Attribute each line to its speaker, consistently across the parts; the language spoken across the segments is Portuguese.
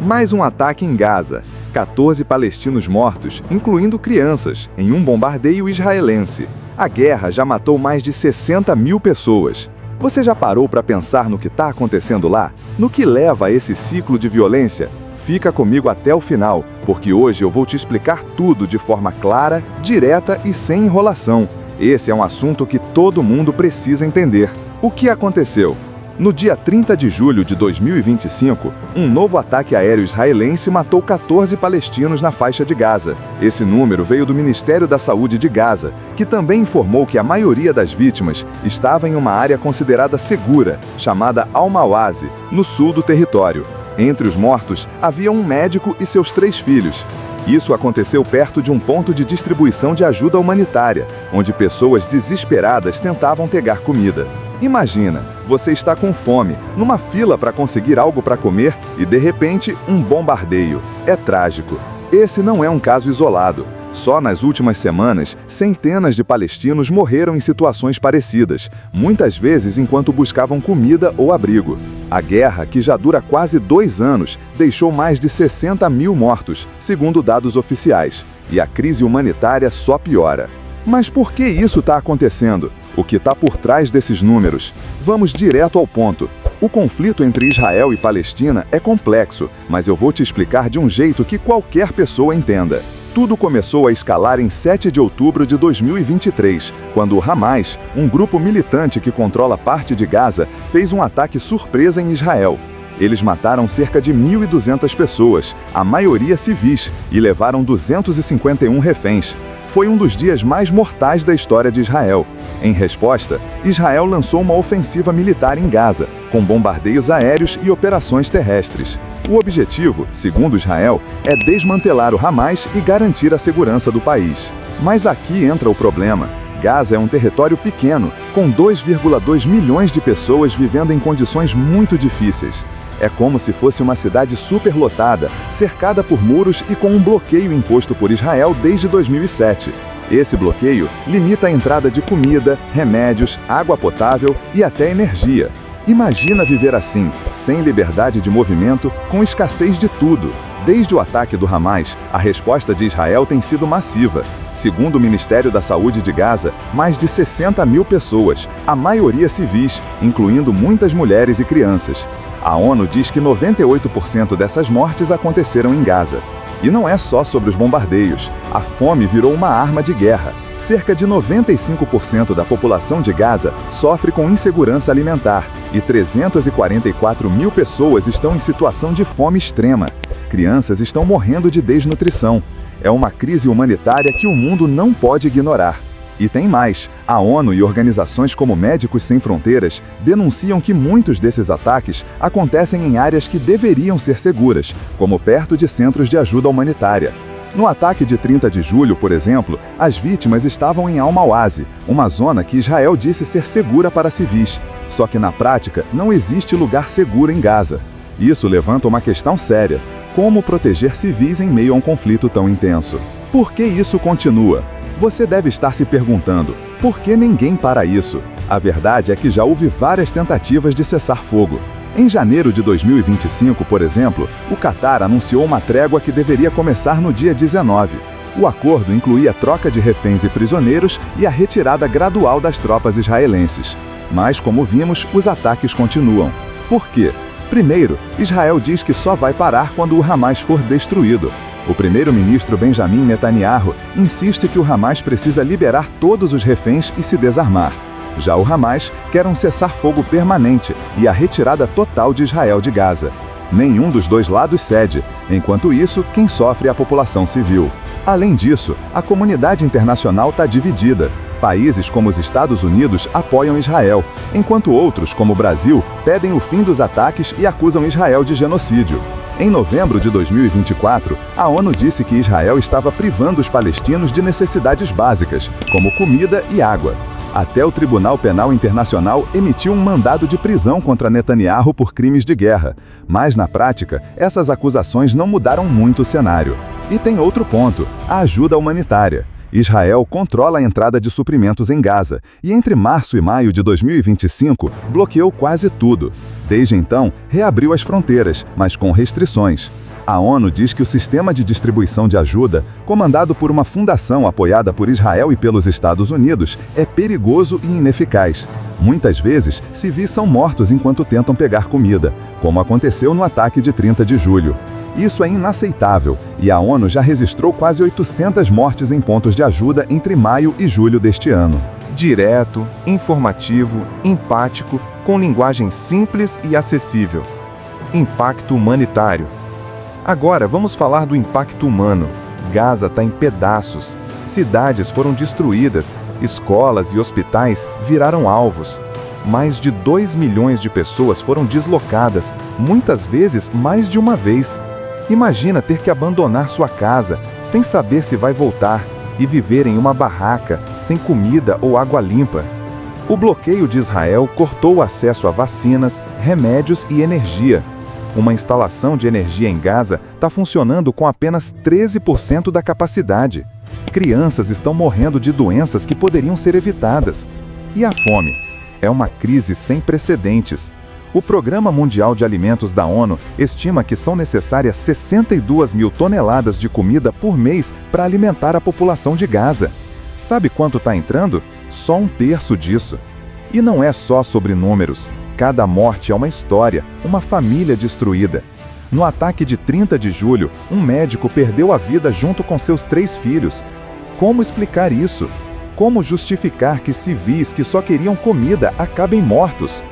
Speaker 1: Mais um ataque em Gaza. 14 palestinos mortos, incluindo crianças, em um bombardeio israelense. A guerra já matou mais de 60 mil pessoas. Você já parou para pensar no que está acontecendo lá? No que leva a esse ciclo de violência? Fica comigo até o final, porque hoje eu vou te explicar tudo de forma clara, direta e sem enrolação. Esse é um assunto que todo mundo precisa entender. O que aconteceu? No dia 30 de julho de 2025, um novo ataque aéreo israelense matou 14 palestinos na faixa de Gaza. Esse número veio do Ministério da Saúde de Gaza, que também informou que a maioria das vítimas estava em uma área considerada segura, chamada Al-Mawazi, no sul do território. Entre os mortos, havia um médico e seus 3 filhos. Isso aconteceu perto de um ponto de distribuição de ajuda humanitária, onde pessoas desesperadas tentavam pegar comida. Imagina, você está com fome, numa fila para conseguir algo para comer e, de repente, um bombardeio. É trágico. Esse não é um caso isolado. Só nas últimas semanas, centenas de palestinos morreram em situações parecidas, muitas vezes enquanto buscavam comida ou abrigo. A guerra, que já dura quase 2 anos, deixou mais de 60 mil mortos, segundo dados oficiais, e a crise humanitária só piora. Mas por que isso está acontecendo? O que está por trás desses números? Vamos direto ao ponto. O conflito entre Israel e Palestina é complexo, mas eu vou te explicar de um jeito que qualquer pessoa entenda. Tudo começou a escalar em 7 de outubro de 2023, quando o Hamas, um grupo militante que controla parte de Gaza, fez um ataque surpresa em Israel. Eles mataram cerca de 1.200 pessoas, a maioria civis, e levaram 251 reféns. Foi um dos dias mais mortais da história de Israel. Em resposta, Israel lançou uma ofensiva militar em Gaza, com bombardeios aéreos e operações terrestres. O objetivo, segundo Israel, é desmantelar o Hamas e garantir a segurança do país. Mas aqui entra o problema. Gaza é um território pequeno, com 2,2 milhões de pessoas vivendo em condições muito difíceis. É como se fosse uma cidade superlotada, cercada por muros e com um bloqueio imposto por Israel desde 2007. Esse bloqueio limita a entrada de comida, remédios, água potável e até energia. Imagina viver assim, sem liberdade de movimento, com escassez de tudo. Desde o ataque do Hamas, a resposta de Israel tem sido massiva. Segundo o Ministério da Saúde de Gaza, mais de 60 mil pessoas, a maioria civis, incluindo muitas mulheres e crianças. A ONU diz que 98% dessas mortes aconteceram em Gaza. E não é só sobre os bombardeios. A fome virou uma arma de guerra. Cerca de 95% da população de Gaza sofre com insegurança alimentar e 344 mil pessoas estão em situação de fome extrema. Crianças estão morrendo de desnutrição. É uma crise humanitária que o mundo não pode ignorar. E tem mais, a ONU e organizações como Médicos Sem Fronteiras denunciam que muitos desses ataques acontecem em áreas que deveriam ser seguras, como perto de centros de ajuda humanitária. No ataque de 30 de julho, por exemplo, as vítimas estavam em Al-Mawazi, uma zona que Israel disse ser segura para civis. Só que na prática não existe lugar seguro em Gaza. Isso levanta uma questão séria: como proteger civis em meio a um conflito tão intenso? Por que isso continua? Você deve estar se perguntando, por que ninguém para isso? A verdade é que já houve várias tentativas de cessar fogo. Em janeiro de 2025, por exemplo, o Catar anunciou uma trégua que deveria começar no dia 19. O acordo incluía troca de reféns e prisioneiros e a retirada gradual das tropas israelenses. Mas, como vimos, os ataques continuam. Por quê? Primeiro, Israel diz que só vai parar quando o Hamas for destruído. O primeiro-ministro Benjamin Netanyahu insiste que o Hamas precisa liberar todos os reféns e se desarmar. Já o Hamas quer um cessar-fogo permanente e a retirada total de Israel de Gaza. Nenhum dos dois lados cede. Enquanto isso, quem sofre é a população civil. Além disso, a comunidade internacional está dividida. Países como os Estados Unidos apoiam Israel, enquanto outros, como o Brasil, pedem o fim dos ataques e acusam Israel de genocídio. Em novembro de 2024, a ONU disse que Israel estava privando os palestinos de necessidades básicas, como comida e água. Até o Tribunal Penal Internacional emitiu um mandado de prisão contra Netanyahu por crimes de guerra. Mas, na prática, essas acusações não mudaram muito o cenário. E tem outro ponto: a ajuda humanitária. Israel controla a entrada de suprimentos em Gaza e entre março e maio de 2025 bloqueou quase tudo. Desde então, reabriu as fronteiras, mas com restrições. A ONU diz que o sistema de distribuição de ajuda, comandado por uma fundação apoiada por Israel e pelos Estados Unidos, é perigoso e ineficaz. Muitas vezes, civis são mortos enquanto tentam pegar comida, como aconteceu no ataque de 30 de julho. Isso é inaceitável, e a ONU já registrou quase 800 mortes em pontos de ajuda entre maio e julho deste ano. Direto, informativo, empático, com linguagem simples e acessível. Impacto humanitário. Agora vamos falar do impacto humano. Gaza está em pedaços. Cidades foram destruídas, escolas e hospitais viraram alvos. Mais de 2 milhões de pessoas foram deslocadas, muitas vezes mais de uma vez. Imagina ter que abandonar sua casa, sem saber se vai voltar, e viver em uma barraca, sem comida ou água limpa. O bloqueio de Israel cortou o acesso a vacinas, remédios e energia. Uma instalação de energia em Gaza está funcionando com apenas 13% da capacidade. Crianças estão morrendo de doenças que poderiam ser evitadas. E a fome? É uma crise sem precedentes. O Programa Mundial de Alimentos da ONU estima que são necessárias 62 mil toneladas de comida por mês para alimentar a população de Gaza. Sabe quanto está entrando? Só 1/3 disso. E não é só sobre números. Cada morte é uma história, uma família destruída. No ataque de 30 de julho, um médico perdeu a vida junto com seus 3 filhos. Como explicar isso? Como justificar que civis que só queriam comida acabem mortos?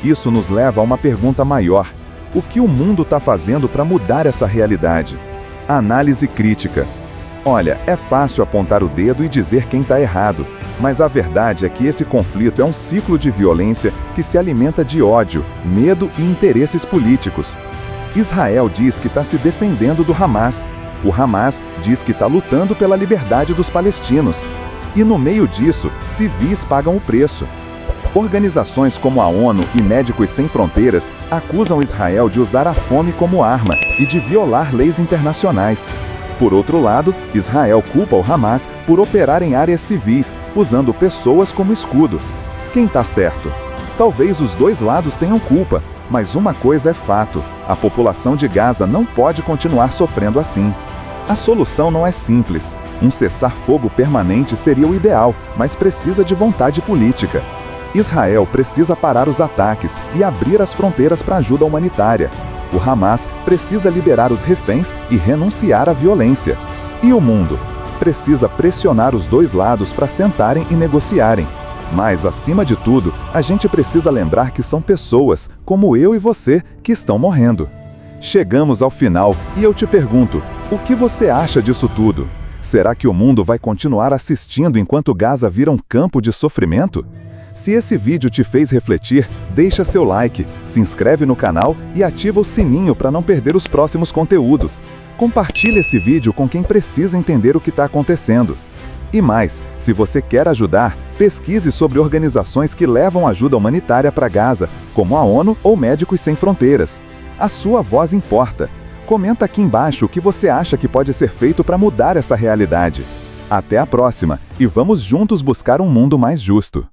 Speaker 1: Isso nos leva a uma pergunta maior. O que o mundo está fazendo para mudar essa realidade? Análise crítica. Olha, é fácil apontar o dedo e dizer quem está errado, mas a verdade é que esse conflito é um ciclo de violência que se alimenta de ódio, medo e interesses políticos. Israel diz que está se defendendo do Hamas. O Hamas diz que está lutando pela liberdade dos palestinos. E no meio disso, civis pagam o preço. Organizações como a ONU e Médicos Sem Fronteiras acusam Israel de usar a fome como arma e de violar leis internacionais. Por outro lado, Israel culpa o Hamas por operar em áreas civis, usando pessoas como escudo. Quem está certo? Talvez os dois lados tenham culpa, mas uma coisa é fato: a população de Gaza não pode continuar sofrendo assim. A solução não é simples. Um cessar-fogo permanente seria o ideal, mas precisa de vontade política. Israel precisa parar os ataques e abrir as fronteiras para ajuda humanitária. O Hamas precisa liberar os reféns e renunciar à violência. E o mundo? Precisa pressionar os dois lados para sentarem e negociarem. Mas, acima de tudo, a gente precisa lembrar que são pessoas, como eu e você, que estão morrendo. Chegamos ao final e eu te pergunto, o que você acha disso tudo? Será que o mundo vai continuar assistindo enquanto Gaza vira um campo de sofrimento? Se esse vídeo te fez refletir, deixa seu like, se inscreve no canal e ativa o sininho para não perder os próximos conteúdos. Compartilhe esse vídeo com quem precisa entender o que está acontecendo. E mais, se você quer ajudar, pesquise sobre organizações que levam ajuda humanitária para Gaza, como a ONU ou Médicos Sem Fronteiras. A sua voz importa. Comenta aqui embaixo o que você acha que pode ser feito para mudar essa realidade. Até a próxima, e vamos juntos buscar um mundo mais justo.